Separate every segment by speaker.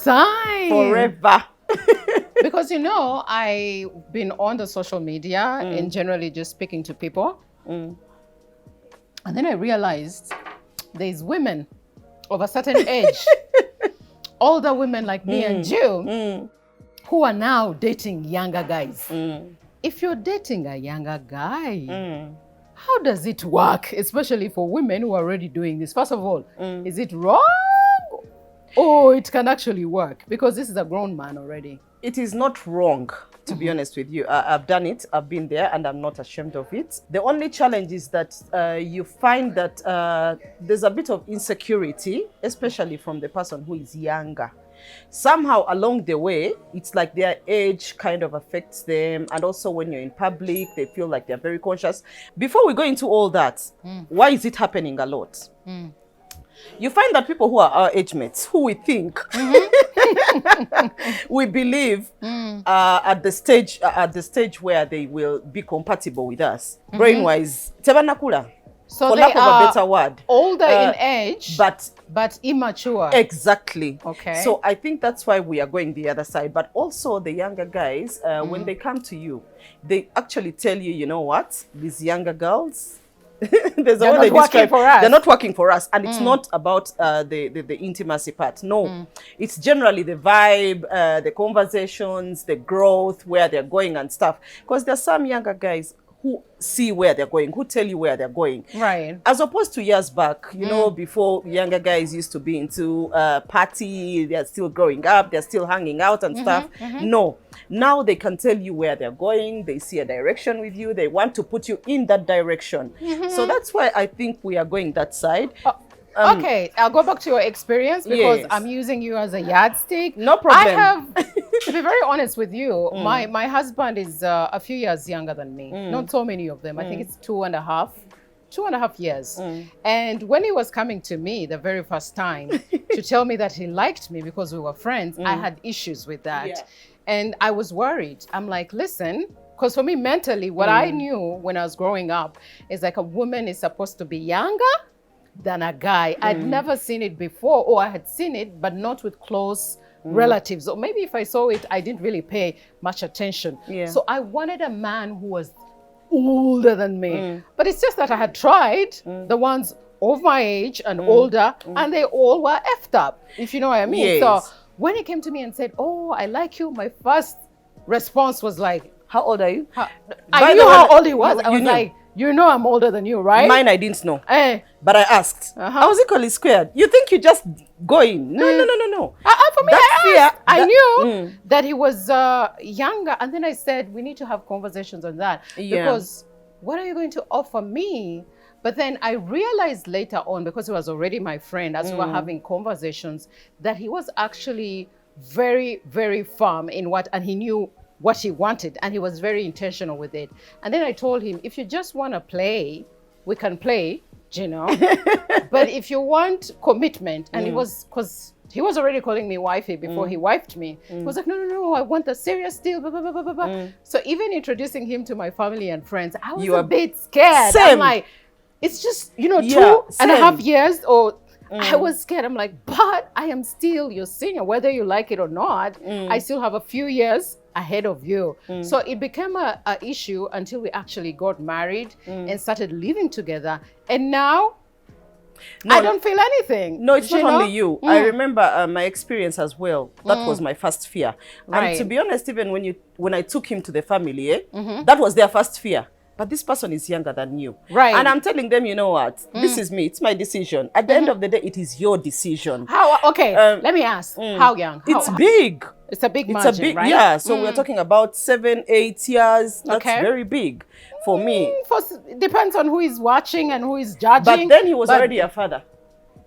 Speaker 1: time.
Speaker 2: Forever.
Speaker 1: Because, you know, I've been on the social media and generally just speaking to people. And then I realized there's women of a certain age, older women like me and you, who are now dating younger guys. If you're dating a younger guy, how does it work, especially for women who are already doing this? First of all, is it wrong? Or it can actually work? Because this is a grown man already.
Speaker 2: It is not wrong, to be honest with you. I've done it, I've been there, and I'm not ashamed of it. The only challenge is that you find that there's a bit of insecurity, especially from the person who is younger. Somehow along the way, it's like their age kind of affects them. And also when you're in public, they feel like they're very conscious. Before we go into all that, why is it happening a lot? You find that people who are our age mates, who we think, we believe at the stage where they will be compatible with us, brain-wise, tebanakula.
Speaker 1: So
Speaker 2: for
Speaker 1: they
Speaker 2: lack of
Speaker 1: are
Speaker 2: a better word,
Speaker 1: older in age,
Speaker 2: but
Speaker 1: immature.
Speaker 2: Exactly.
Speaker 1: Okay.
Speaker 2: So I think that's why we are going the other side. But also the younger guys, when they come to you, they actually tell you, you know what, these younger girls, there's
Speaker 1: They're
Speaker 2: a way
Speaker 1: not working for us.
Speaker 2: They're not working for us, and it's not about the intimacy part. No, it's generally the vibe, the conversations, the growth, where they're going and stuff. Because there's some younger guys who see where they're going, who tell you where they're going.
Speaker 1: Right.
Speaker 2: As opposed to years back, you know, before younger guys used to be into party, they're still growing up, they're still hanging out and stuff. No, now they can tell you where they're going, they see a direction with you, they want to put you in that direction. So that's why I think we are going that side.
Speaker 1: Okay, I'll go back to your experience because
Speaker 2: Yes.
Speaker 1: I'm using you as a yardstick.
Speaker 2: No problem.
Speaker 1: I have, to be very honest with you, my husband is a few years younger than me. Not so many of them. I think it's 2.5 years. And when he was coming to me the very first time to tell me that he liked me because we were friends, I had issues with that.
Speaker 2: Yeah.
Speaker 1: And I was worried. I'm like, listen, because for me mentally, what I knew when I was growing up is like a woman is supposed to be younger than a guy. I'd never seen it before, or I had seen it, but not with close relatives. Or maybe if I saw it, I didn't really pay much attention.
Speaker 2: Yeah.
Speaker 1: So I wanted a man who was older than me. But it's just that I had tried the ones of my age and older, and they all were effed up, if you know what I mean.
Speaker 2: Yes.
Speaker 1: So when he came to me and said, oh, I like you, my first response was like,
Speaker 2: How old are you?
Speaker 1: I knew how old he was. I was like, you know I'm older than you, right?
Speaker 2: Mine, I didn't know.
Speaker 1: Eh.
Speaker 2: But I asked. I was equally scared. You think you just go in? No.
Speaker 1: For me,
Speaker 2: That fear,
Speaker 1: I
Speaker 2: that-
Speaker 1: knew that he was younger. And then I said, we need to have conversations on that.
Speaker 2: Yeah.
Speaker 1: Because what are you going to offer me? But then I realized later on, because he was already my friend, as we were having conversations, that he was actually very, very firm in what, and he knew what he wanted, and he was very intentional with it. And then I told him, if you just want to play, we can play, you know. But if you want commitment, and it was because he was already calling me wifey before he wifed me. He was like, no, I want a serious deal, blah, blah, blah, blah, blah. So even introducing him to my family and friends, I was a bit scared.
Speaker 2: Same.
Speaker 1: I'm like, it's just, you know,
Speaker 2: Yeah,
Speaker 1: 2.5 years or I was scared. I'm like, but I am still your senior, whether you like it or not. I still have a few years ahead of you. So it became a issue until we actually got married and started living together. And now I don't feel anything.
Speaker 2: No, it's
Speaker 1: you
Speaker 2: not
Speaker 1: know?
Speaker 2: only you. I remember my experience as well. That was my first fear.
Speaker 1: Right.
Speaker 2: And to be honest, even when I took him to the family, that was their first fear. But this person is younger than you.
Speaker 1: Right.
Speaker 2: And I'm telling them, you know what? This is me. It's my decision. At the end of the day, it is your decision.
Speaker 1: How? Okay, let me ask. How young?
Speaker 2: It's big.
Speaker 1: It's a big
Speaker 2: It's
Speaker 1: margin,
Speaker 2: a big,
Speaker 1: right?
Speaker 2: yeah. So we're talking about 7, 8 years. That's
Speaker 1: Okay.
Speaker 2: very big for me.
Speaker 1: It depends on who is watching and who is judging.
Speaker 2: But then he was already a father.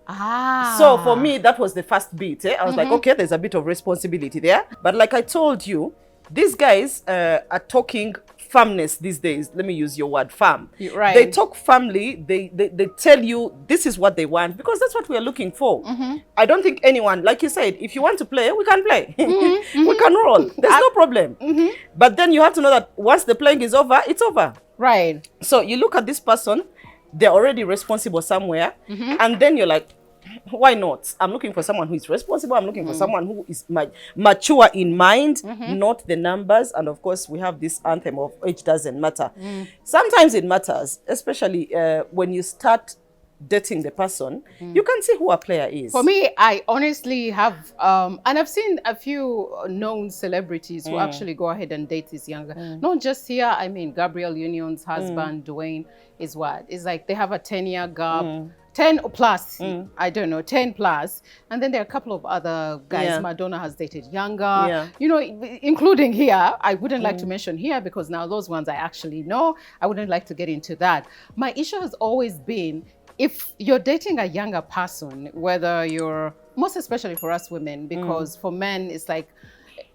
Speaker 1: Ah.
Speaker 2: So for me, that was the first bit. I was like, okay, there's a bit of responsibility there. But like I told you, these guys are talking firmness these days. Let me use your word, firm.
Speaker 1: Right.
Speaker 2: They talk firmly. They tell you this is what they want, because that's what we are looking for. I don't think anyone, like you said, if you want to play, we can play. We can roll. There's no problem. But then you have to know that once the playing is over, it's over.
Speaker 1: Right.
Speaker 2: So you look at this person, they're already responsible somewhere, and then you're like, why not? I'm looking for someone who is responsible. I'm looking for someone who is mature in mind, not the numbers. And of course, we have this anthem of age doesn't matter. Sometimes it matters, especially when you start dating the person, you can see who a player is.
Speaker 1: For me, I honestly have, and I've seen a few known celebrities who actually go ahead and date this younger. Not just here, I mean, Gabrielle Union's husband, Dwayne, is what? It's like they have a 10-year gap. 10 plus, I don't know, 10 plus. And then there are a couple of other guys. Madonna has dated younger, you know, including here. I wouldn't like to mention here because now those ones I actually know. I wouldn't like to get into that. My issue has always been, if you're dating a younger person, whether you're, most especially for us women, because for men, it's like,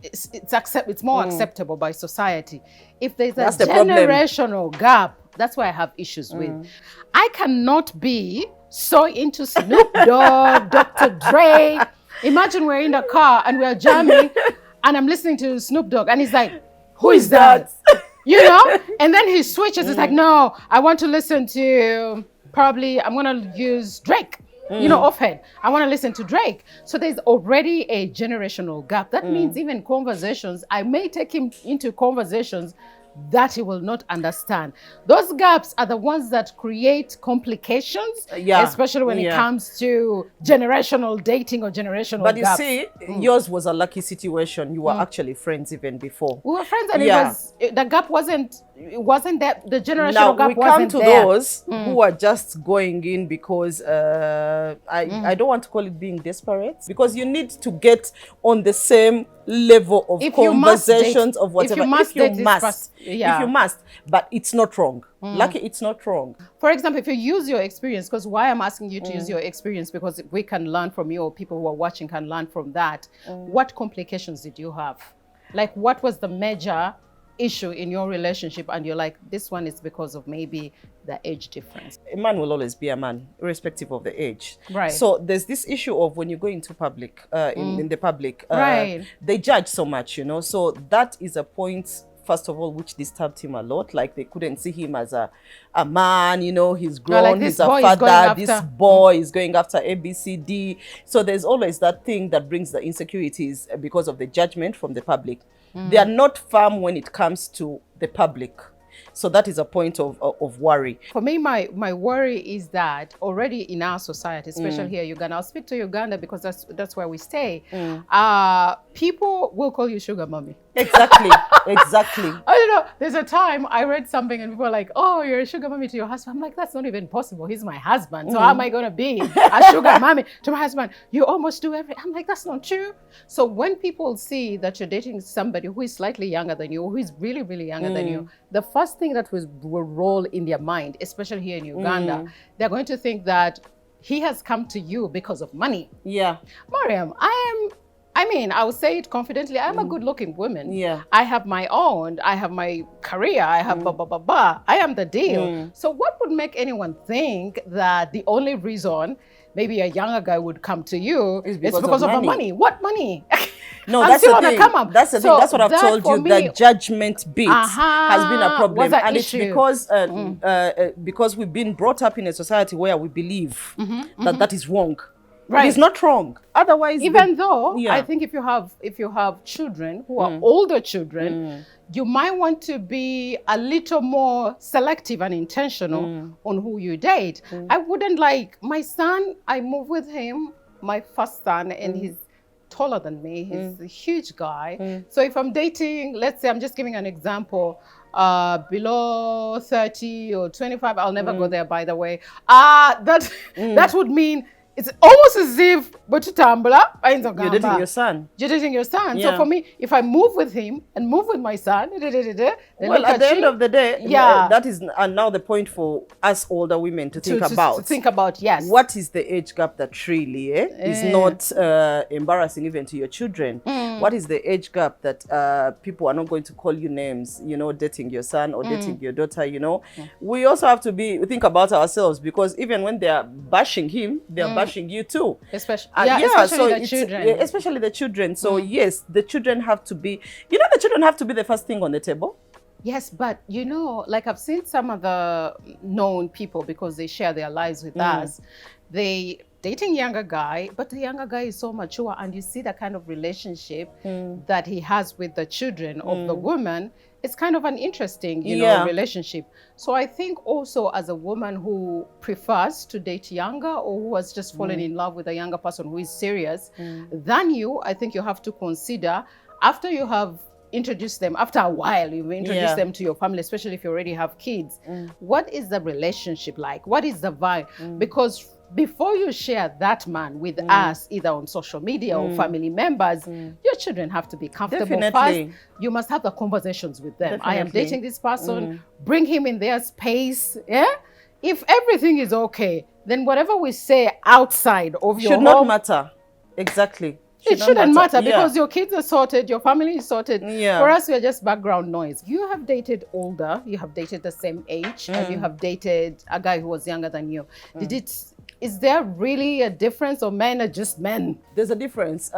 Speaker 1: it's more acceptable by society. If there's a generational gap, that's why I have issues with. I cannot be so into Snoop Dogg, Dr. Dre. Imagine we're in the car and we're jamming and I'm listening to Snoop Dogg and he's like, who is that? You know? And then he switches. It's like, no, I want to listen to, probably, I'm going to use Drake. You know, offhand, I want to listen to Drake. So there's already a generational gap. That means even conversations, I may take him into conversations that he will not understand. Those gaps are the ones that create complications, especially when it comes to generational dating or generational
Speaker 2: But
Speaker 1: gaps.
Speaker 2: you see, yours was a lucky situation. You were actually friends even before.
Speaker 1: We were friends and the gap wasn't that, the generational gap wasn't there. Now, we come to
Speaker 2: those who are just going in because, I don't want to call it being desperate, because you need to get on the same level of conversations of whatever. If you must, but it's not wrong. Lucky, it's not wrong.
Speaker 1: For example, if you use your experience, because why I'm asking you to use your experience, because we can learn from you, or people who are watching can learn from that. What complications did you have? Like, what was the major issue in your relationship and you're like, this one is because of maybe the age difference?
Speaker 2: A man will always be a man, irrespective of the age.
Speaker 1: Right.
Speaker 2: So there's this issue of when you go into public, in the public, they judge so much, you know. So that is a point, first of all, which disturbed him a lot. Like, they couldn't see him as a man, you know, he's grown, like he's a father, this boy is going after ABCD. So there's always that thing that brings the insecurities because of the judgment from the public. They are not firm when it comes to the public. So that is a point of worry.
Speaker 1: For me, my worry is that already in our society, especially here in Uganda, I'll speak to Uganda because that's where we stay. People will call you sugar mommy.
Speaker 2: Exactly, exactly.
Speaker 1: I don't know. There's a time I read something and people were like, oh, you're a sugar mommy to your husband. I'm like, that's not even possible. He's my husband. So how am I going to be a sugar mommy to my husband? You almost do everything. I'm like, that's not true. So when people see that you're dating somebody who is slightly younger than you, who is really, really younger than you, the first thing that will roll in their mind, especially here in Uganda, they're going to think that he has come to you because of money.
Speaker 2: Yeah.
Speaker 1: Mariam, I will say it confidently, I'm a good-looking woman.
Speaker 2: Yeah.
Speaker 1: I have my own, I have my career, I have I am the deal. So what would make anyone think that the only reason maybe a younger guy would come to you is because of the money? What money?
Speaker 2: No, that's the thing. That's the thing. That's what I've told you. The judgment bit has been a problem, and it's because we've been brought up in a society where we believe that is wrong. Right. It is not wrong. Otherwise,
Speaker 1: even though I think if you have children who are older children, you might want to be a little more selective and intentional on who you date. I wouldn't like my son. I move with him, my first son, and he's taller than me. He's a huge guy. So if I'm dating, let's say I'm just giving an example, below 30 or 25, I'll never go there, by the way. That would mean it's almost as if you're dating
Speaker 2: your son.
Speaker 1: You're dating your son. So for me, if I move with him and move with my son,
Speaker 2: well, at the end of the day, that is now the point for us older women to think about.
Speaker 1: To think about, yes.
Speaker 2: What is the age gap that really is not embarrassing even to your children? What is the age gap that people are not going to call you names, you know, dating your son or dating your daughter, you know? We also have to think about ourselves, because even when they are bashing him, they are bashing you too.
Speaker 1: Especially
Speaker 2: the children. So yes, the children have to be, the first thing on the table.
Speaker 1: Yes, but you know, like I've seen some of the known people, because they share their lives with us, they dating younger guy, but the younger guy is so mature, and you see the kind of relationship that he has with the children of the woman. It's kind of an interesting, you know, relationship. So I think also as a woman who prefers to date younger, or who has just fallen in love with a younger person who is serious than you, I think you have to consider, after you have introduced them, after a while you've introduced them to your family, especially if you already have kids, what is the relationship like? What is the vibe? Because before you share that man with us, either on social media or family members, your children have to be comfortable first. You must have the conversations with them. I am dating this person, bring him in their space. Yeah. If everything is okay, then whatever we say outside of your
Speaker 2: home should not matter. Exactly.
Speaker 1: It shouldn't matter because your kids are sorted, your family is sorted. For us, we are just background noise. You have dated older, you have dated the same age, and you have dated a guy who was younger than you. Is there really a difference, or men are just men?
Speaker 2: There's a difference.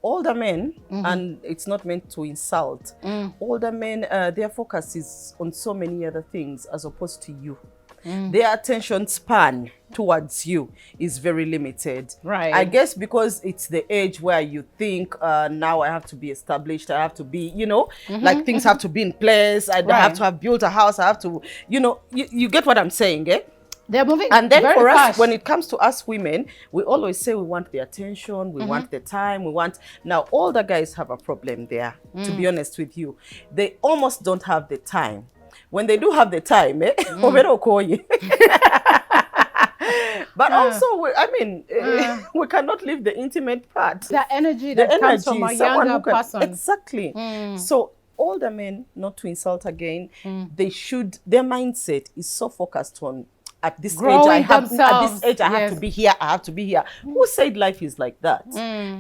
Speaker 2: Older men, and it's not meant to insult, older men, their focus is on so many other things as opposed to you. Their attention span towards you is very limited.
Speaker 1: Right.
Speaker 2: I guess because it's the age where you think, now I have to be established, I have to be, you know, like things have to be in place, I have to have built a house, I have to, you know, you get what I'm saying, eh?
Speaker 1: They're moving
Speaker 2: and then
Speaker 1: very
Speaker 2: for
Speaker 1: fast.
Speaker 2: us, when it comes to us women, we always say we want the attention, we want the time, we want... Now, older guys have a problem there, to be honest with you. They almost don't have the time. When they do have the time, but also, we cannot leave the intimate part.
Speaker 1: The energy that comes from a younger person.
Speaker 2: Exactly. So older men, not to insult again, their mindset is so focused on, at this age I have to be here, I have to be here. Who said life is like that?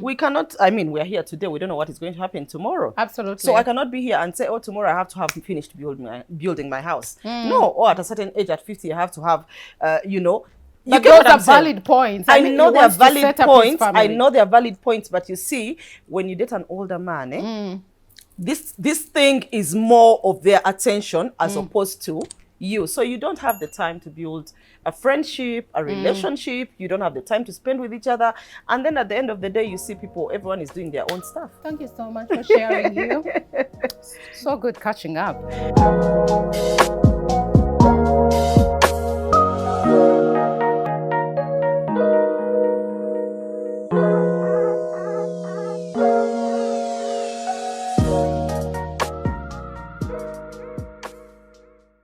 Speaker 2: We cannot, we're here today, we don't know what is going to happen tomorrow.
Speaker 1: Absolutely.
Speaker 2: So I cannot be here and say, oh, tomorrow I have to have finished building my house. No, or at a certain age, at 50, I have to have, you know.
Speaker 1: But those are valid points.
Speaker 2: I know they are valid points. I know they are valid points, but you see, when you date an older man, this thing is more of their attention as opposed to you. So you don't have the time to build a friendship, a relationship. You don't have the time to spend with each other. And then at the end of the day, you see everyone is doing their own stuff.
Speaker 1: Thank you so much for sharing you. So good catching up.